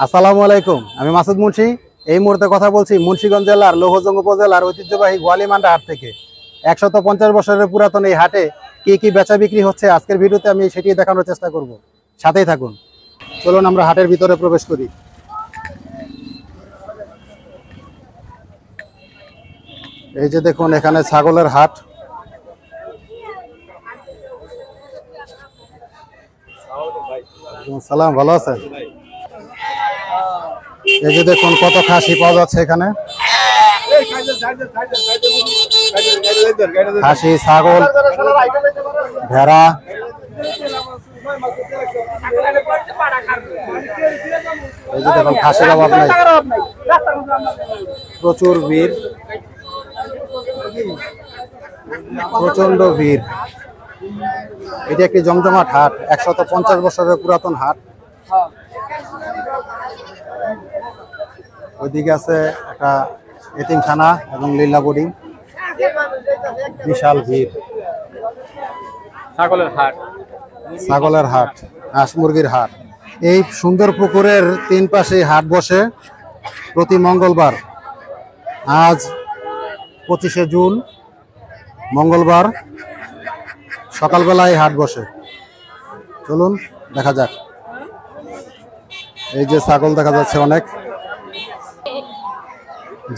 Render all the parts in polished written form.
আসসালামু আলাইকুম। আমি মাসুদ মুন্সি। এই মুহূর্তে কথা বলছি মুন্সিগঞ্জ জেলার লৌহজং উপজেলার ঐতিহ্যবাহী গোয়ালিমান্ডা হাট থেকে। 150 বছরের পুরাতন এই হাটে কি কি বেচা বিক্রি হচ্ছে আজকের ভিডিওতে আমি সেটি দেখানোর চেষ্টা করব। সাথেই থাকুন। চলুন আমরা হাটের ভিতরে প্রবেশ করি। এই যে দেখুন, এখানে ছাগলের হাট। সালাম, ভালো আছেন? এই যে দেখুন কত খাসি পাওয়া যাচ্ছে এখানে। খাসি, ছাগল, ভেড়া। এই যে দেখুন খাসির অভাব নাই, প্রচুর ভিড়, প্রচন্ড ভিড়। এটি একটি জমজমাট হাট, 150 বছরের পুরাতন হাট। ওইদিকে আছে একটা এতিমখানা এবং লীলা বোর্ডিং। বিশাল ভিড়। ছাগলের হাট, হাঁস মুরগির হাট। এই সুন্দর পুকুরের 3 পাশে হাট বসে প্রতি মঙ্গলবার। আজ 25শে জুন মঙ্গলবার সকালবেলায় হাট বসে। চলুন দেখা যাক। এই যে ছাগল দেখা যাচ্ছে অনেক।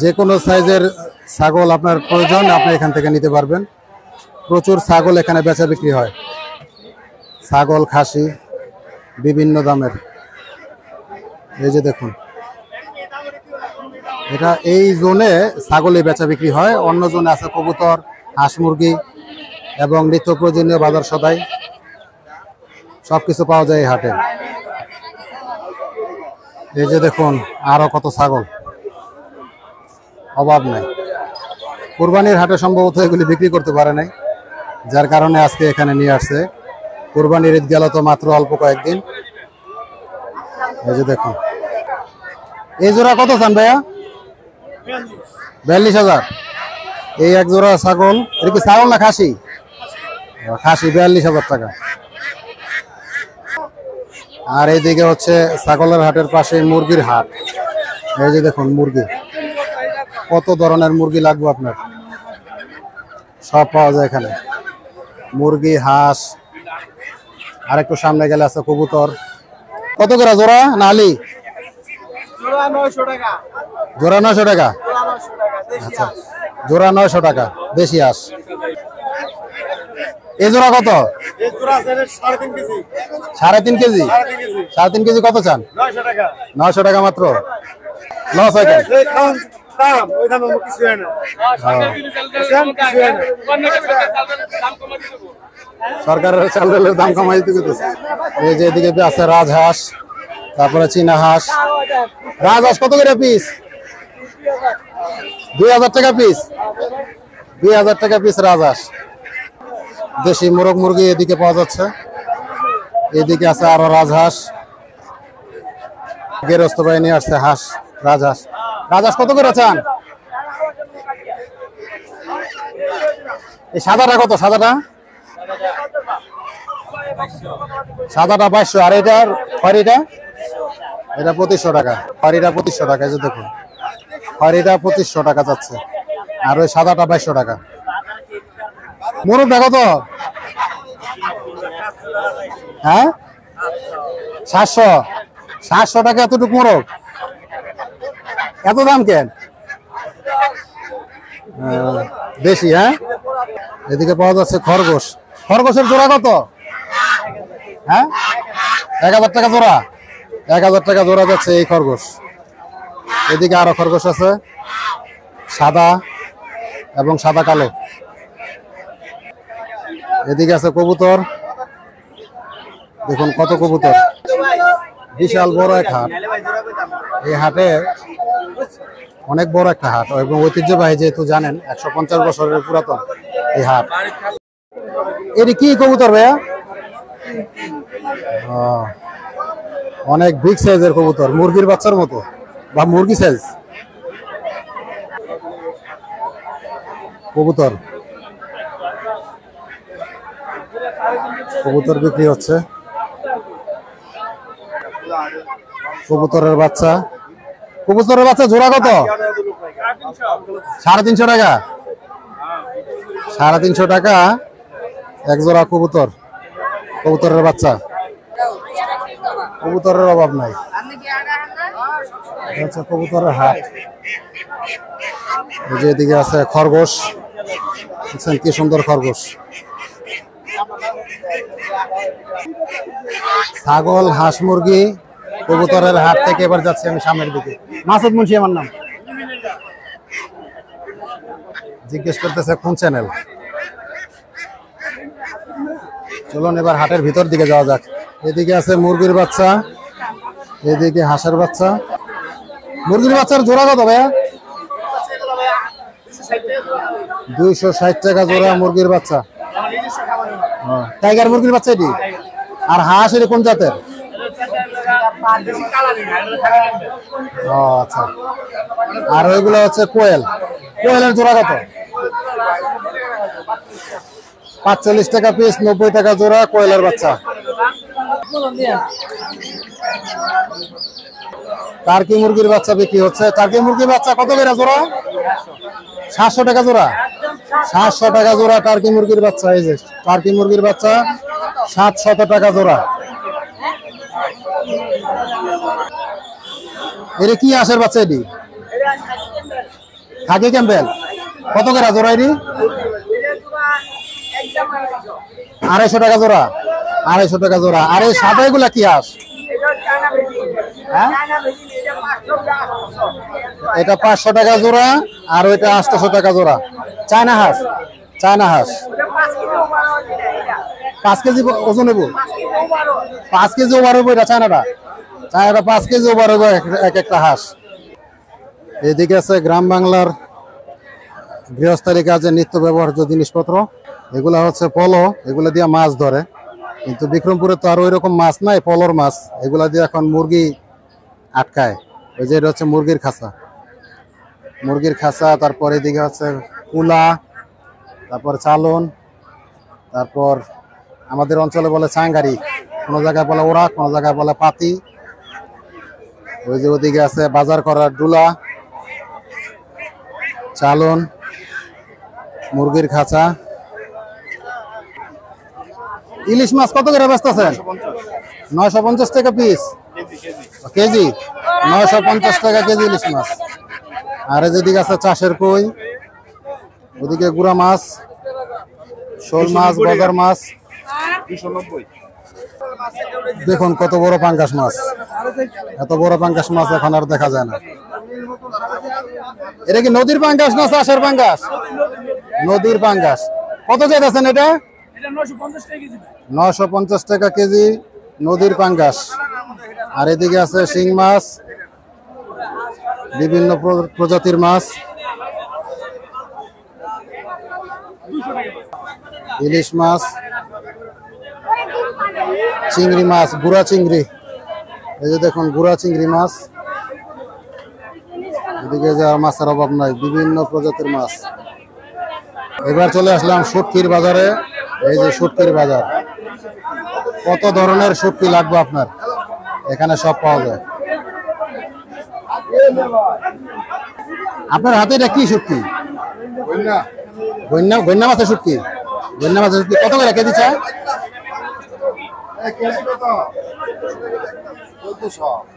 যে কোনো সাইজের ছাগল আপনার প্রয়োজন আপনি এখান থেকে নিতে পারবেন। প্রচুর ছাগল এখানে বেচা বিক্রি হয়। ছাগল, খাসি বিভিন্ন দামের। এই যে দেখুন, এটা এই জোনে ছাগলে বেচা বিক্রি হয়। অন্য জোনে আছে কবুতর, হাঁস মুরগি এবং নিত্য প্রয়োজনীয় বাজার সদাই সবকিছু পাওয়া যায় এই হাটে। এই যে দেখুন আরো কত ছাগল, অভাব নাই। কুরবানির হাটে সম্ভবত এগুলি বিক্রি করতে পারে নাই, যার কারণে আজকে এখানে নিয়ে আসছে। কুরবানির ঈদ গেল তো মাত্র অল্প কয়েকদিন। এই যে দেখুন, এই জোড়া কত চান ভাইয়া? 42,000। এই এক জোড়া ছাগল। এটা কি ছাগল না খাসি? খাসি, 42,000 টাকা। আর এইদিকে হচ্ছে ছাগলের হাটের পাশে মুরগির হাট। এই যে দেখুন মুরগি, কত ধরনের মুরগি লাগবে আপনার, সব পাওয়া যায় এখানে। মুরগি, হাঁস, আর একটু সামনে গেলে আছে কবুতর। কত করে জোড়া না আলি? জোড়া 900 টাকা। জোড়া 900 টাকা? আচ্ছা, জোড়া 900 টাকা দেশি হাঁস। এই জোড়া কত? 3.5 কেজি। 3.5 কেজি? 3.5 কেজি কত চান? 900 টাকা। 900 টাকা মাত্র? লস হয় কেন? সরকারের চাল ডালের দাম কমাই দিতে। এই যে এদিকে আছে রাজহাঁস, তারপরে চীনা হাঁস। রাজহাঁস কত করে পিস? 2000 টাকা পিস? 2000 টাকা পিস রাজহাঁস। দেশি মোরগ মুরগি এদিকে পাওয়া যাচ্ছে। এদিকে আছে আরো রাজহাঁস। গেরস্ত বাহিনী আসছে হাঁস, রাজহাঁস। রাজহাঁস কত করে চান? এই সাদাটা কত? সাদাটা? সাদাটা 2200। আর এটার খয়রিটা? এটা 2500 টাকা। খয়রিটা 2500 টাকা। এই যে দেখুন, খয়রিটা 2500 টাকা যাচ্ছে। আর ওই সাদাটা 2200 টাকা। মোরগটা কত? হ্যাঁ, 700। 700 টাকা এতটুকু মোরগ? এত দাম কেন? বেশি। হ্যাঁ, এদিকে পাওয়া যাচ্ছে খরগোশ। খরগোশের জোড়া কত? হ্যাঁ, 1000 টাকা জোড়া। 1000 টাকা জোড়া যাচ্ছে এই খরগোশ। এদিকে আরো খরগোশ আছে, সাদা এবং সাদা কালো। এদিকে আছে কবুতর। দেখুন কত কবুতর। বিশাল বড় এক হাট। এই হাটে অনেক বড় একটা হাট এবং ঐতিহ্যবাহী, যেহেতু জানেন 150 বছরের পুরাতন এই হাট। এটি কি কবুতর ভাইয়া? অনেক বিগ সাইজের কবুতর, মুরগির বাচ্চার মতো বা মুরগি সাইজ কবুতর। কবুতর বিক্রি হচ্ছে। কবুতরের বাচ্চা, কবুতরের বাচ্চা জোড়া কত? 350 টাকা। 350 টাকা এক জোড়া কবুতর, কবুতরের বাচ্চা। কবুতরের অভাব নাই। আচ্ছা, কবুতরের হাট। এই যে এদিকে আছে খরগোশ, দেখছেন কি সুন্দর খরগোশ। ছাগল, হাঁস, মুরগি, কবুতরের হাট থেকে এবার যাচ্ছি আমি সামনের দিকে। মাসুদ মুন্সি আমার নাম। জিজ্ঞেস করতেছে কোন চ্যানেল। চলুন এবার হাটের ভিতর দিকে যাওয়া যাক। এদিকে আছে মুরগির বাচ্চা, এদিকে হাঁসের বাচ্চা। মুরগির বাচ্চার জোড়া কত ভাইয়া? 260 টাকা জোড়া মুরগির বাচ্চা। টাইগার মুরগির বাচ্চা এটি। আর হাঁস এটি কোন জাতের? ও আচ্ছা। আর ওইগুলো হচ্ছে কোয়েল। কোয়েলের জোড়া কত? 45 টাকা পিস, 90 টাকা জোড়া কোয়েলের বাচ্চা। টার্কি মুরগির বাচ্চা বিক্রি হচ্ছে। টার্কি মুরগির বাচ্চা কত করে জোড়া? 700 টাকা জোড়া। 700 টাকা জোড়া টার্কি মুরগির বাচ্চা। এই যে টার্কি মুরগির বাচ্চা 700 টাকা জোড়া। এর কি হাঁসের বাচ্চা এটি? খাকি ক্যাম্পেল। কত করে জোড়া এটি? 250 টাকা জোড়া। 250 টাকা জোড়া। আর এই সাদা এগুলা কি হাঁস? এটা 500 টাকা জোড়া, আর ওইটা 800 টাকা জোড়া। চায়না হাঁস। চায়না হাঁস 5 কেজি ওজন হইব। 5 কেজি ওভার হইব। এটা চায়নাটা। চায়নাটা 5 কেজি ওভার হইব এক একটা হাঁস। এদিকে আছে গ্রাম বাংলার গৃহস্থালী কাজে নিত্য ব্যবহার্য জিনিসপত্র। এগুলা হচ্ছে পলো, এগুলা দিয়ে মাছ ধরে। কিন্তু বিক্রমপুরে তো আর ওই রকম মাছ নাই, পলোর মাছ। এগুলা দিয়ে এখন মুরগি আটকায়। ওই যে এটা হচ্ছে মুরগির খাঁচা, মুরগির খাঁচা। তারপর এদিকে হচ্ছে কুলা, তারপর চালন, তারপর আমাদের অঞ্চলে বলে চাঙ্গারি, কোনো জায়গায় বলে ওরা, কোনো জায়গায় বলে পাতি। ওই যে ওদিকে আছে বাজার করার ডুলা, চালন, মুরগির খাঁচা। ইলিশ মাছ কত করে বেচতেছেন? 950 টাকা পিস কেজি। 950 টাকা কেজি ইলিশ মাছ। আর যেদিকে আছে চাষের কই, ওদিকে গুড়া মাছ, শোল মাছ, বাজার মাছ। 290। দেখুন কত বড় পাঙ্গাস মাছ। এত বড় পাঙ্গাস মাছ এখন আর দেখা যায় না। এটা কি নদীর পাঙ্গাস না চাষের পাঙ্গাস? নদীর পাঙ্গাস। কত চাইতেছেন এটা? 950 টাকা কেজি নদীর পাঙ্গাস। আর এদিকে আছে শিং মাছ, বিভিন্ন প্রজাতির মাছ, ইলিশ মাছ, চিংড়ি মাছ, গুড়া চিংড়ি। এই যে দেখুন গুড়া চিংড়ি মাছ। এদিকে যে মাছের অভাব নাই, বিভিন্ন প্রজাতির মাছ। এবার চলে আসলাম শুটকির বাজারে। এই যে শুটকির বাজার, কত ধরনের শুটকি লাগবে আপনার, এখানে সব পাওয়া যায়। আপনার হাতে এটা কি শুটকি? গন্যা মাছের শুটকি। গন্যা মাছের শুটকি কত করে কেজি চায়?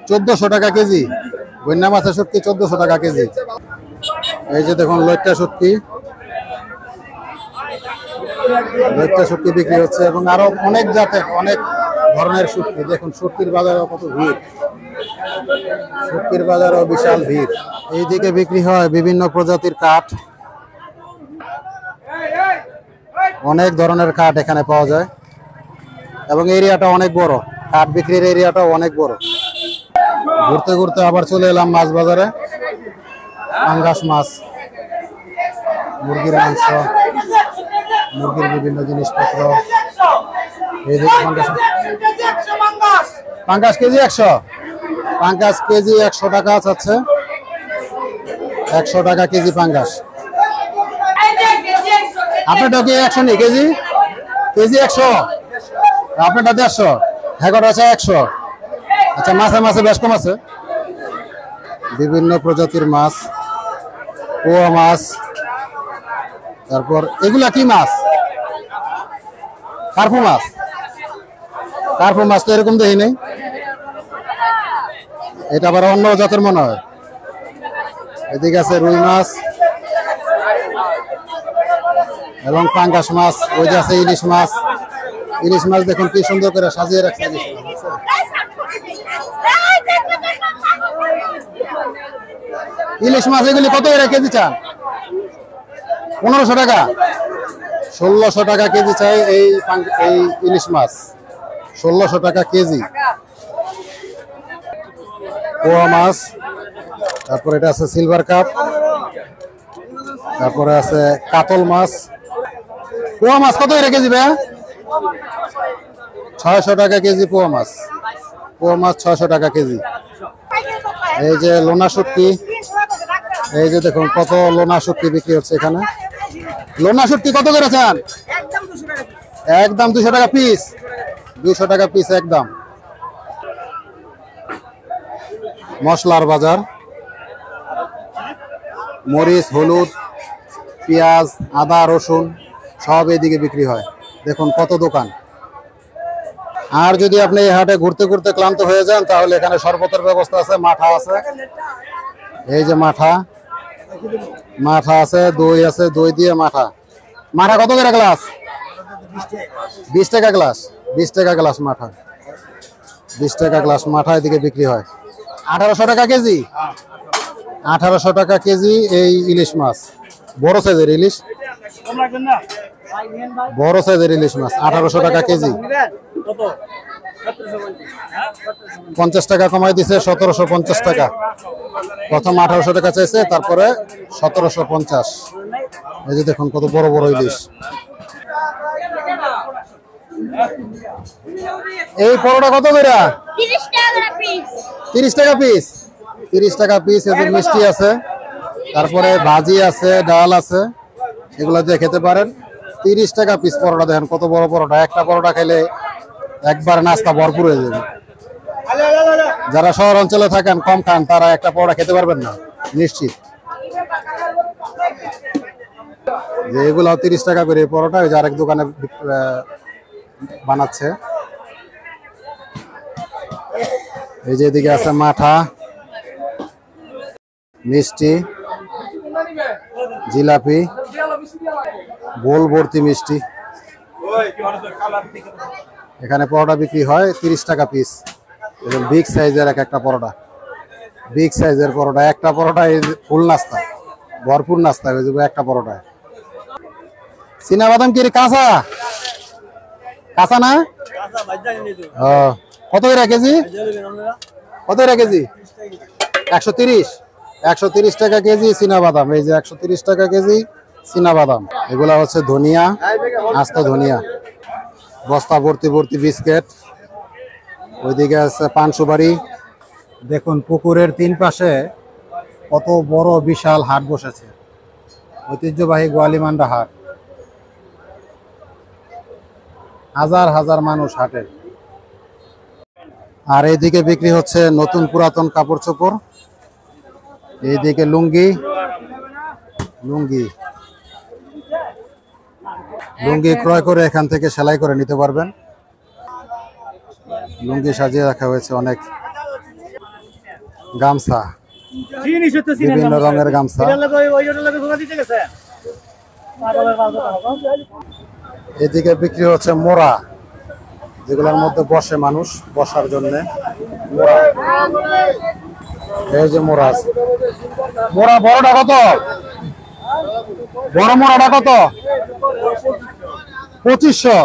1400 টাকা কেজি। গন্যা মাছের শুটকি 1400 টাকা কেজি। এই যে দেখুন লইট্টা শুটকি, লইট্টা শুটকি বিক্রি হচ্ছে। এবং আরো অনেক জাতের, অনেক ধরনের শুটকি। দেখুন শুটকির বাজারেও কত ভিড়, শুটকির বাজারেও বিশাল ভিড়। এইদিকে বিক্রি হয় বিভিন্ন প্রজাতির কাঠ, অনেক ধরনের কাঠ এখানে পাওয়া যায়। এবং এরিয়াটা অনেক বড়, কাঠ বিক্রির এরিয়াটাও অনেক বড়। ঘুরতে ঘুরতে আবার চলে এলাম মাছ বাজারে। পাঙ্গাস মাছ, মুরগির মাংস, মুরগির বিভিন্ন জিনিসপত্র। পাঙ্গাস কেজি 100। পাঙ্গাস কেজি 100 টাকা চাচ্ছে। 100 টাকা কেজি পাঙ্গাস। আপনারটা কি 100 নেই কেজি? কেজি 100। আপনারটা 150। হ্যাঁ আছে 100। আচ্ছা, মাছে মাছে বেশ কম আছে, বিভিন্ন প্রজাতির মাছ, পোয়া মাছ। তারপর এগুলা কি মাছ? কার্পু মাছ। কার্পু মাছ তো এরকম দেখি নেই, এটা আবার অন্য জাতের মনে হয়। এদিকে আছে রুই মাছ এবং পাঙ্গাস মাছ, ওই যে আছে ইলিশ মাছ। ইলিশ মাছ দেখুন কি সুন্দর করে সাজিয়ে রাখছে। ইলিশ মাছ এগুলি কত করে কেজি চান? 1500 টাকা, 1600 টাকা কেজি চাই এই ইলিশ মাছ, 1600 টাকা কেজি। পোয়া মাছ, তারপরে এটা আছে সিলভার কাপ, তারপরে আছে কাতল মাছ। পোয়া মাছ কত করে কেজি ভাই? 600 টাকা কেজি পোয়া মাছ। পোয়া মাছ 600 টাকা কেজি। এই যে লোনা শুটকি, এই যে দেখুন কত লোনা শুটকি বিক্রি হচ্ছে এখানে। লোনা শুটকি কত করে চান? একদম 200 টাকা পিস, 200 টাকা পিস একদম। মশলার বাজার, মরিচ, হলুদ, পেঁয়াজ, আদা, রসুন সব এদিকে বিক্রি হয়। দেখুন কত দোকান। আর যদি আপনি এই হাটে ঘুরতে ঘুরতে ক্লান্ত হয়ে যান তাহলে এখানে শরবতের ব্যবস্থা আছে, মাঠা আছে, এই যে মাঠা, মাঠা আছে, দই আছে, দই দিয়ে মাঠা। মাঠা কত করে গ্লাস? 20 টাকা গ্লাস, 20 টাকা গ্লাস মাঠা, 20 টাকা গ্লাস মাঠা এদিকে বিক্রি হয়। 1800 টাকা কেজি, 1800 টাকা কেজি এই ইলিশ মাছ, বড় সাইজের ইলিশ, বড় সাইজের ইলিশ মাছ 1800 টাকা কেজি। 50 টাকা কমাই দিছে, 1750 টাকা। প্রথম 1800 টাকা চাইছে, তারপরে 1750। এই যে দেখুন কত বড় বড় ইলিশ। এই পরোটা কত করে? 30 টাকা পিস। 30 টাকা পিস, 30 টাকা পিস। এদের মিষ্টি আছে, তারপরে ভাজি আছে, ডাল আছে, এগুলো দিয়ে খেতে পারেন। 30 টাকা পিস পরোটা। দেখেন কত বড় পরোটা, একটা পরোটা খেলে একবার নাস্তা ভরপুর হয়ে যাবে। যারা শহর অঞ্চলে থাকেন, কম খান, তারা একটা পরোটা খেতে পারবেন না নিশ্চিত। যে এগুলো 30 টাকা করে পরোটা, ওই যে আরেক দোকানে বানাচ্ছে। এই যে এদিকে আছে মাঠা, মিষ্টি, জিলাপি, বোল ভর্তি মিষ্টি। এখানে পরোটা বিক্রি হয় 30 টাকা পিস। বিগ সাইজের এক একটা পরোটা, বিগ সাইজের পরোটা। একটা পরোটা ফুল নাস্তা, ভরপুর নাস্তা হয়ে যাবে একটা পরোটায়। চীনা বাদাম কি কাঁচা? কাঁচা না? কত করে কেজি? কত করে কেজি? 130, 130 টাকা কেজি চীনা বাদাম। এই যে 130 টাকা কেজি চীনা বাদাম। এগুলা হচ্ছে ধনিয়া, আস্ত ধনিয়া। বস্তা ভর্তি ভর্তি বিস্কিট। ওইদিকে আছে পান সুপারি। দেখুন পুকুরের 3 পাশে কত বড় বিশাল হাট বসেছে, ঐতিহ্যবাহী গোয়ালিমান্ডা হাট। হাজার হাজার মানুষ হাটে। আর এইদিকে বিক্রি হচ্ছে নতুন পুরাতন কাপড় চোপড়। এইদিকে লুঙ্গি, লুঙ্গি, লুঙ্গি ক্রয় করে এখান থেকে সেলাই করে নিতে পারবেন। লুঙ্গি সাজিয়ে রাখা হয়েছে অনেক। গামছা, বিভিন্ন রঙের গামছা। এদিকে বিক্রি হচ্ছে মোড়া, যেগুলোর মধ্যে বসে মানুষ বসার জন্য। এই যে মোড়া আছে। মোড়া বড়টা কত? বড় মোড়াটা কত? 2500,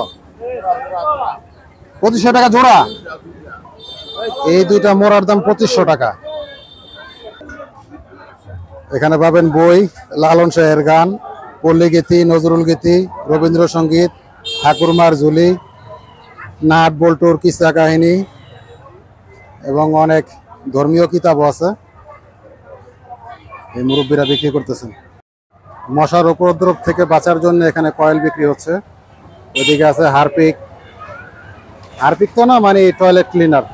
2500 টাকা জোড়া। এই দুইটা মোড়ার দাম 2500 টাকা। এখানে পাবেন বই, লালন শাহের গান, পল্লী গীতি, নজরুল গীতি, রবীন্দ্রসঙ্গীত, ঠাকুরমার ঝুলি, নাট বল্টুর কিসা কাহিনী এবং অনেক ধর্মীয় কিতাবও আছে। এই মুরব্বীরা বিক্রি করতেছেন। মশার উপদ্রব থেকে বাঁচার জন্য এখানে কয়েল বিক্রি হচ্ছে। এদিকে আছে হারপিক, হারপিক তো না, মানে টয়লেট ক্লিনার।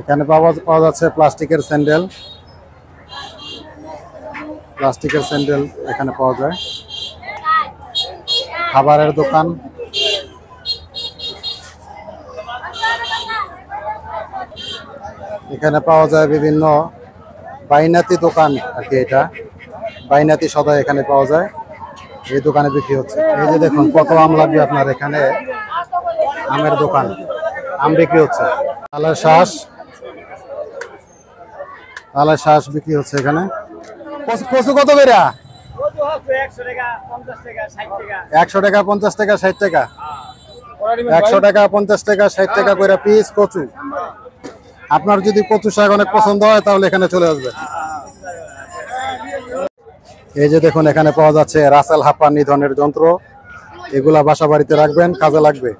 এখানে পাওয়া পাওয়া যাচ্ছে প্লাস্টিকের স্যান্ডেল। প্লাস্টিকের স্যান্ডেল এখানে পাওয়া যায়। খাবারের দোকান, এখানে পাওয়া যায় বিভিন্ন বাইনাতি দোকান আর কি। এটা বাইনাতি সদাই এখানে পাওয়া যায়, এই দোকানে বিক্রি হচ্ছে। এই যে দেখুন কত আম লাগবে আপনার, এখানে আমের দোকান, আম বিক্রি হচ্ছে। তালের শ্বাস, তালের শ্বাস বিক্রি হচ্ছে এখানে। কচু কত করে? 100 টাকা, 50 টাকা, 60 টাকা। 100 টাকা, 50 টাকা, 60 টাকা করে পিস কচু। আপনার যদি কচু শাক অনেক পছন্দ হয় তাহলে এখানে চলে আসবে। এই যে দেখুন এখানে পাওয়া যাচ্ছে রাসেল হাপ্পা নিধনের যন্ত্র। এগুলা বাসা বাড়িতে রাখবেন, কাজে লাগবে।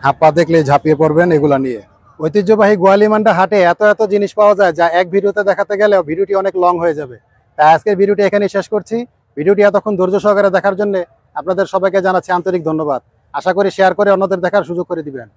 হাপ্পা দেখলে ঝাঁপিয়ে পড়বেন এগুলা নিয়ে। ঐতিহ্যবাহী গোয়ালিমান্ডা হাটে এত এত জিনিস পাওয়া যায় যা এক ভিডিওতে দেখাতে গেলেও ভিডিওটি অনেক লং হয়ে যাবে। তাই আজকের ভিডিওটি এখানেই শেষ করছি। ভিডিওটি এতক্ষণ ধৈর্য সহকারে দেখার জন্য আপনাদের সবাইকে জানাচ্ছি আন্তরিক ধন্যবাদ। আশা করি শেয়ার করে অন্যদের দেখার সুযোগ করে দিবেন।